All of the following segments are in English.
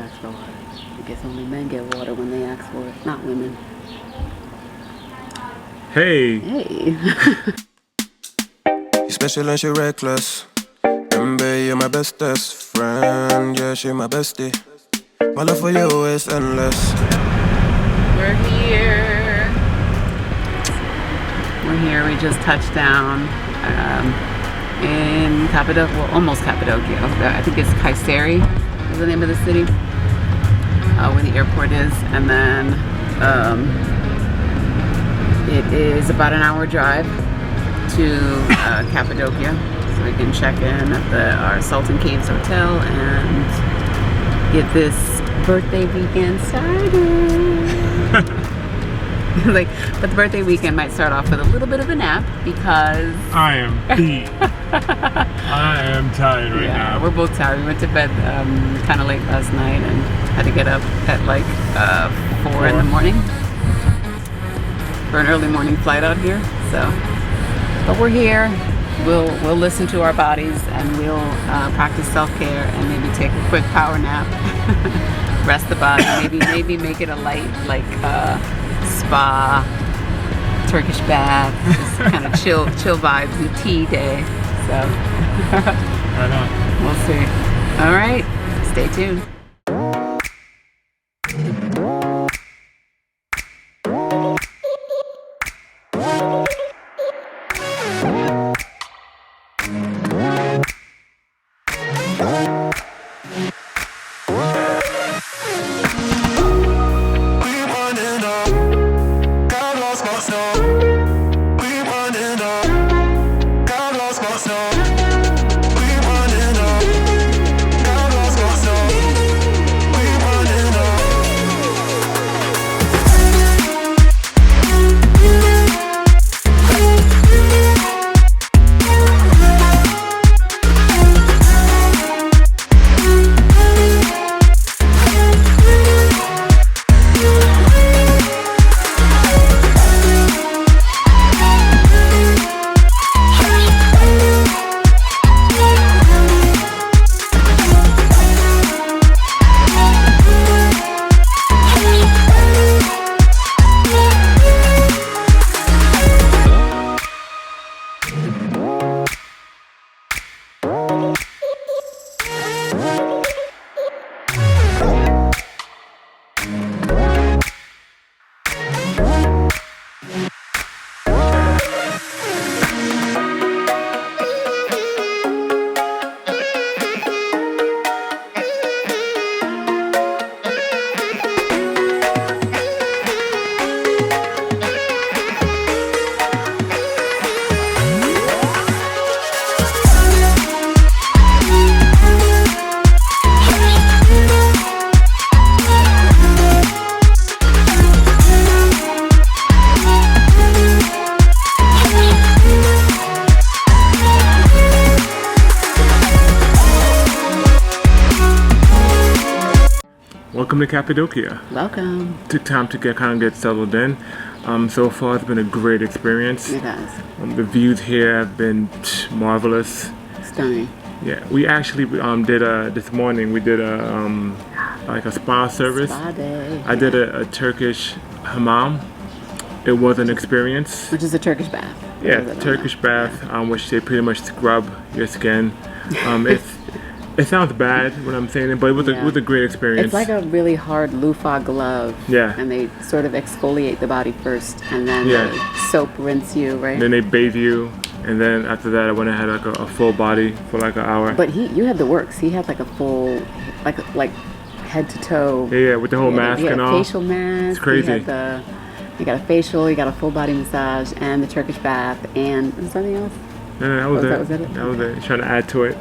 ask for water. I guess only men get water when they ask for it, not women. Hey. Hey. You special and she reckless. Remember, you're my bestest friend. Yeah, she my bestie. My love for you is endless. We're here. We just touched down in Cappadocia, well, almost Cappadocia. I think it's Kayseri is the name of the city, where the airport is. And then it is about an hour drive to Cappadocia. So we can check in at our Sultan Caves Hotel and get this birthday weekend started. But the birthday weekend might start off with a little bit of a nap because I am beat. I am tired right now. We're both tired. We went to bed kind of late last night and had to get up at like 4 in the morning for an early morning flight out here. So, but we're here. We'll listen to our bodies and we'll practice self-care and maybe take a quick power nap, rest the body, maybe make it a light like spa, Turkish bath, just kind of chill vibes and tea day. So Right on. we'll see. All right, stay tuned. Welcome to Cappadocia. Welcome. Took time to get settled in. So far, it's been a great experience. It has. The views here have been marvelous. Stunning. Yeah, we actually did this morning. We did like a spa service. Spa day. I did a Turkish Hammam. It was an experience. Which is a Turkish bath. Yeah, Turkish bath, which they pretty much scrub your skin. It sounds bad when I'm saying it, but it was a great experience. It's like a really hard loofah glove. Yeah. And they sort of exfoliate the body first, and then they soap rinse you, right? Then they bathe you, and then after that, I went and had like a full body for like an hour. But you had the works. He had like a full, like head to toe. Yeah, with the whole mask and all. Facial mask. It's crazy. You got a facial, you got a full body massage, and the Turkish bath, and was there anything else? No, that was it. That was it. Trying to add to it.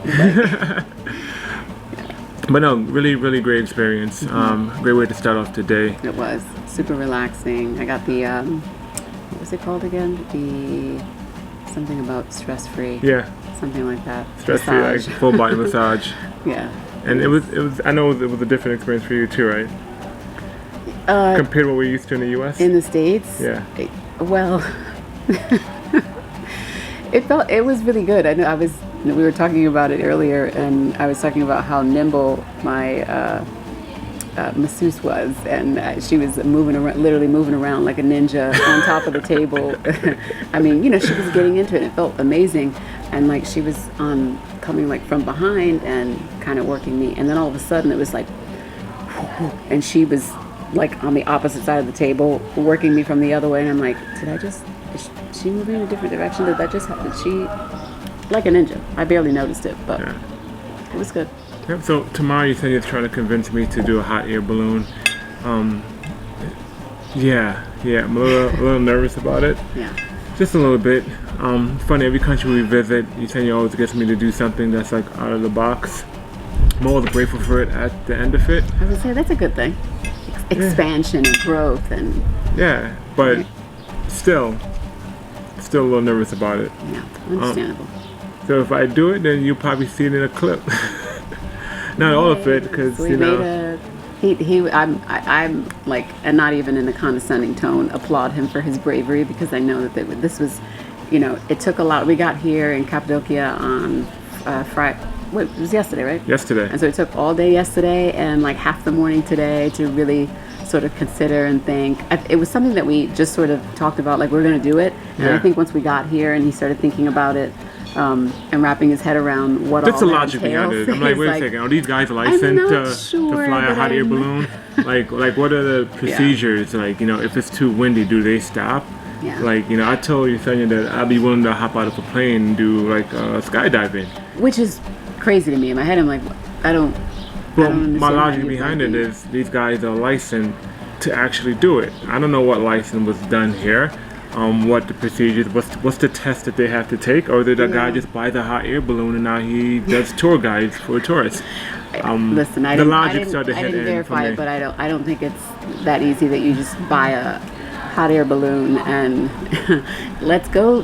But no, really, really great experience. Great way to start off the day. It was super relaxing. I got the what was it called again? The something about stress-free. Yeah. Something like that. Stress-free, like full body massage. Yeah. And it was. I know it was a different experience for you too, right? Compared to what we're used to in the U.S. In the States. Yeah. Well, it was really good. I know we were talking about it earlier, and I was talking about how nimble my masseuse was, and she was moving around, literally moving around like a ninja on top of the table. I mean, you know, she was getting into it. It felt amazing, and like she was coming like from behind and kind of working me, and then all of a sudden it was like, and she was like on the opposite side of the table working me from the other way, and I'm like, is she moving in a different direction? Did that just happen? She, like a ninja. I barely noticed it, but it was good. Yep, so tomorrow Yecenia is trying to convince me to do a hot air balloon. Yeah, I'm a little nervous about it. Yeah. Just a little bit. Funny, every country we visit, Yecenia always gets me to do something that's like out of the box. I'm always grateful for it at the end of it. I would say that's a good thing. Expansion and growth and... Yeah, but still a little nervous about it. Yeah, understandable. So if I do it, then you'll probably see it in a clip. Not all of it, because you know. I'm like, and not even in a condescending tone, applaud him for his bravery, because I know that this was, you know, it took a lot. We got here in Cappadocia on Friday. Wait, it was yesterday, right? Yesterday. And so it took all day yesterday and like half the morning today to really sort of consider and think. It was something that we just sort of talked about, like we're going to do it. And I think once we got here and he started thinking about it, and wrapping his head around what That's all the that logic behind entails. it. I'm like, wait a second, are these guys licensed to fly a hot air balloon? like what are the procedures? Like, you know, if it's too windy, do they stop? Yeah. Like, you know, I told Yecenia that I'd be willing to hop out of a plane and do like skydiving. Which is crazy to me. In my head, I'm like, I don't Well, understand my how logic you behind can it be- is these guys are licensed to actually do it. I don't know what license was done here. What the procedures, what's the test that they have to take, or did a guy just buy the hot air balloon and now he does tour guides for tourists? Listen, I didn't verify it, but I don't think it's that easy that you just buy a hot air balloon and let's go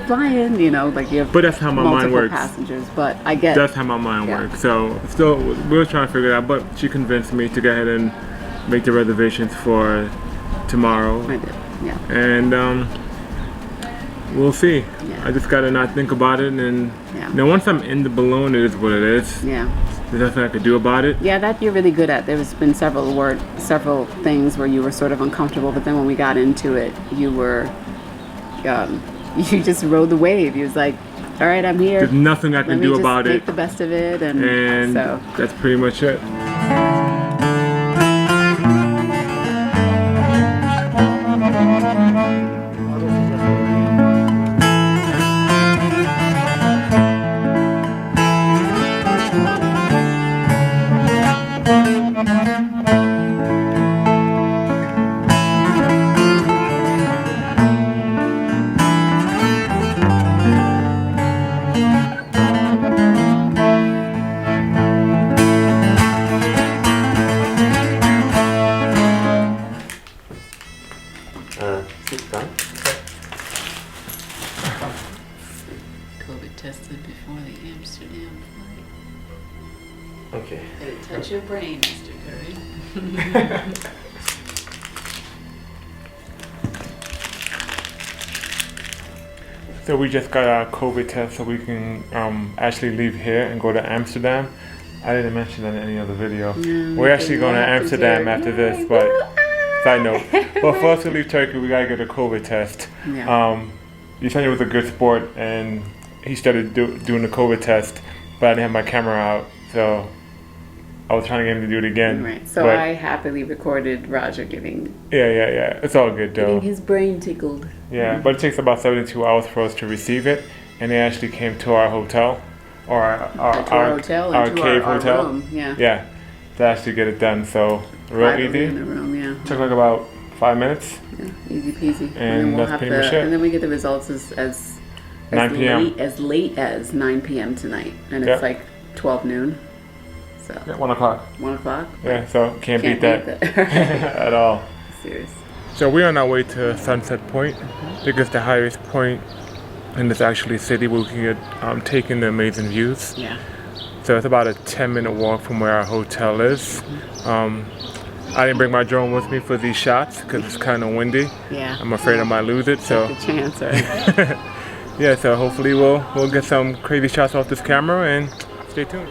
flying. You know, like you have But that's how my mind multiple works. passengers. But I get That's how my mind works. So still, we were trying to figure it out, but she convinced me to go ahead and make the reservations for tomorrow. I did. Yeah. And we'll see. Yeah. I just gotta not think about it, and Yeah. you know, once I'm in the balloon, it is what it is. Yeah. There's nothing I could do about it. Yeah, that you're really good at. There's been several things where you were sort of uncomfortable, but then when we got into it, you were, you just rode the wave. You was like, all right, I'm here. There's nothing I Let can me do just about make it, the best of it, and so that's pretty much it. COVID tested before the Amsterdam flight. Okay. Did it touch your brain, Mr. Curry? So we just got our COVID test so we can actually leave here and go to Amsterdam. I didn't mention that in any other video. We're actually going to Amsterdam after this, but side note. But for us to leave Turkey, we gotta get a COVID test. Yeah. Yecenia was a good sport, and he started doing the COVID test, but I didn't have my camera out, so I was trying to get him to do it again. Right. So but, I happily recorded Roger getting Yeah. It's all good though. his brain tickled. Yeah, but it takes about 72 hours for us to receive it, and they actually came to our hotel, or our hotel, our and to cave our hotel. room. Yeah. Yeah, to actually get it done. So real Privately easy. in the room. Yeah. Took like about 5 minutes. Yeah, easy peasy. And then we'll that's have pretty much it. And then we get the results as 9 p.m. late as 9 p.m. tonight, and Yep. it's like 12 noon. So Yeah, 1 o'clock. 1 o'clock. Yeah, so can't beat Can't that, beat that. at all. Serious. So we're on our way to Sunset Point. I think it's the highest point in this actually city where we can get taking the amazing views. Yeah. So it's about a 10-minute walk from where our hotel is. I didn't bring my drone with me for these shots because it's kind of windy. Yeah. I'm afraid I might lose it. So Take a chance, right? yeah, so hopefully we'll get some crazy shots off this camera, and stay tuned.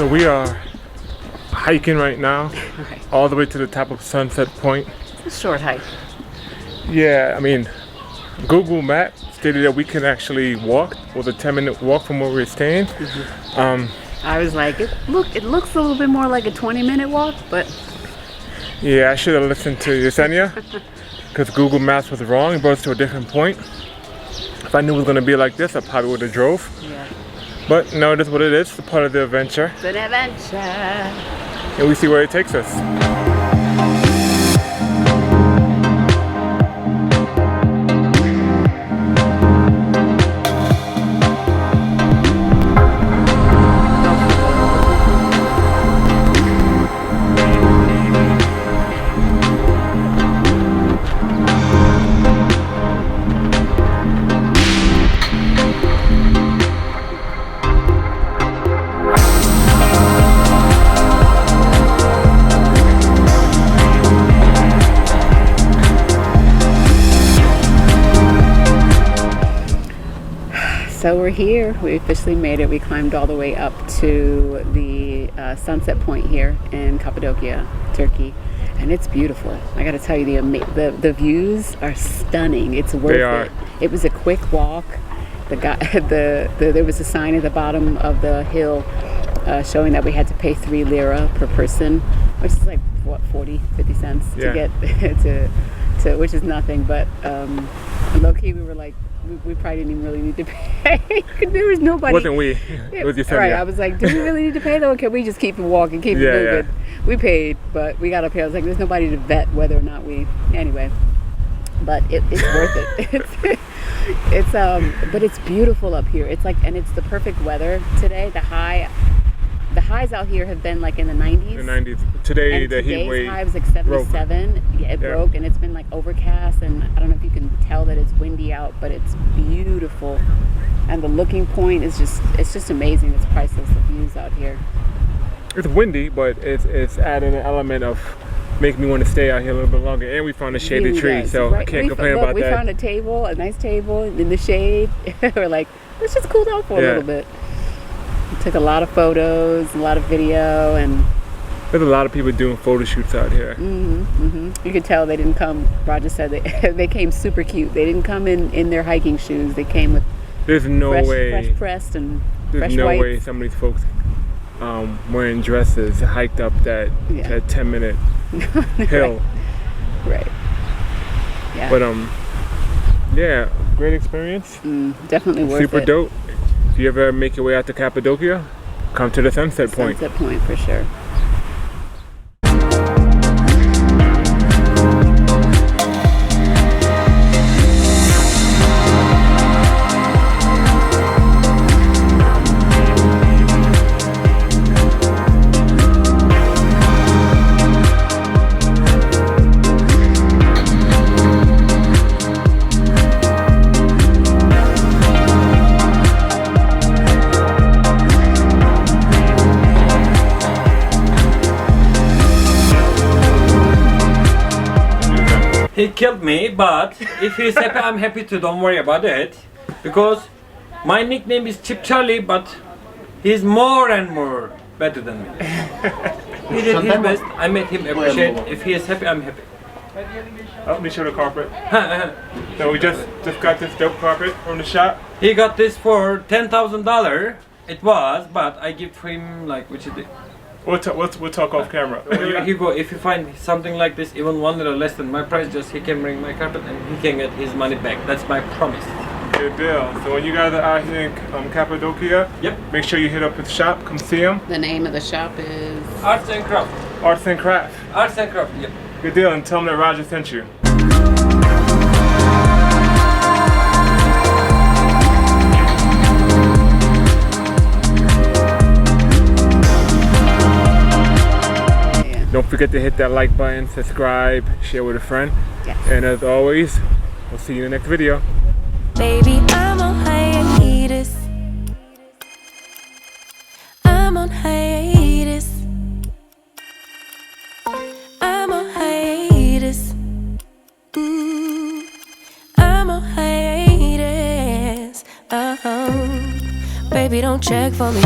So we are hiking right now, Right. all the way to the top of Sunset Point. It's a short hike. Yeah, I mean, Google Maps stated that we can actually walk, with a 10-minute walk from where we're staying. I was like, it looks a little bit more like a 20-minute walk, but Yeah, I should have listened to Yecenia, because Google Maps was wrong. It brought us to a different point. If I knew it was going to be like this, I probably would have drove. yeah, But no, it is what it is. It's a part of the adventure. it's an adventure. And we see where it takes us. So we're here. We officially made it. We climbed all the way up to the sunset point here in Cappadocia, Turkey, and it's beautiful. I got to tell you, the views are stunning. It's worth it. It was a quick walk. There was a sign at the bottom of the hill showing that we had to pay 3 lira per person, which is like what, 50 cents to get to which is nothing. But low key, we were like, we probably didn't even really need to pay. There was nobody. Wasn't we? It was Yecenia. Right. I was like, do we really need to pay though? Or can we just keep it walking, keep it moving? Yeah. We paid, but we got up here. I was like, there's nobody to vet whether or not we. Anyway, but it's worth it. It's but it's beautiful up here. It's like, and it's the perfect weather today. The highs out here have been like in the 90s. The 90s. Today, and the heat today's wave high was like 77. Yeah, it broke, and it's been like overcast, and I don't know if you can tell that it's windy out, but it's beautiful. And the looking point is just amazing. It's priceless, the views out here. It's windy, but it's adding an element of making me want to stay out here a little bit longer. And we found a shady tree, does. so I can't complain about that. We found a nice table in the shade. We're like, let's just cool down for a little bit. We took a lot of photos, a lot of video, and there's a lot of people doing photo shoots out here. You could tell they didn't come. Roger said they came super cute. They didn't come in their hiking shoes. They came with fresh pressed and there's fresh no whites. way some of these folks wearing dresses hiked up that 10-minute hill. Right. Yeah. But yeah, great experience. Definitely worth Super it. dope. If you ever make your way out to Cappadocia, come to the Sunset Point. Sunset Point for sure. He killed me, but if he's happy, I'm happy too. Don't worry about it. Because my nickname is Chip Charlie, but he's more and more better than me. He did his best. I made him appreciate. If he is happy, I'm happy. Let me show the carpet. So we just got this dope carpet from the shop. He got this for $10,000. It was, but I give him like, which is it? We'll talk off camera. Here you go. If you find something like this, even $1 less than my price, just he can bring my carpet and he can get his money back. That's my promise. Good deal. So when you guys are out here in Cappadocia, make sure you hit up his shop. Come see him. The name of the shop is Arts and Craft. Arts and Craft. Arts and Craft. Yep. Good deal. And tell him that Roger sent you. Don't forget to hit that like button, subscribe, share with a friend. Yes. And as always, we'll see you in the next video. Baby, I'm on hiatus. I'm on hiatus. I'm on hiatus. I'm on hiatus. Baby, don't check for me.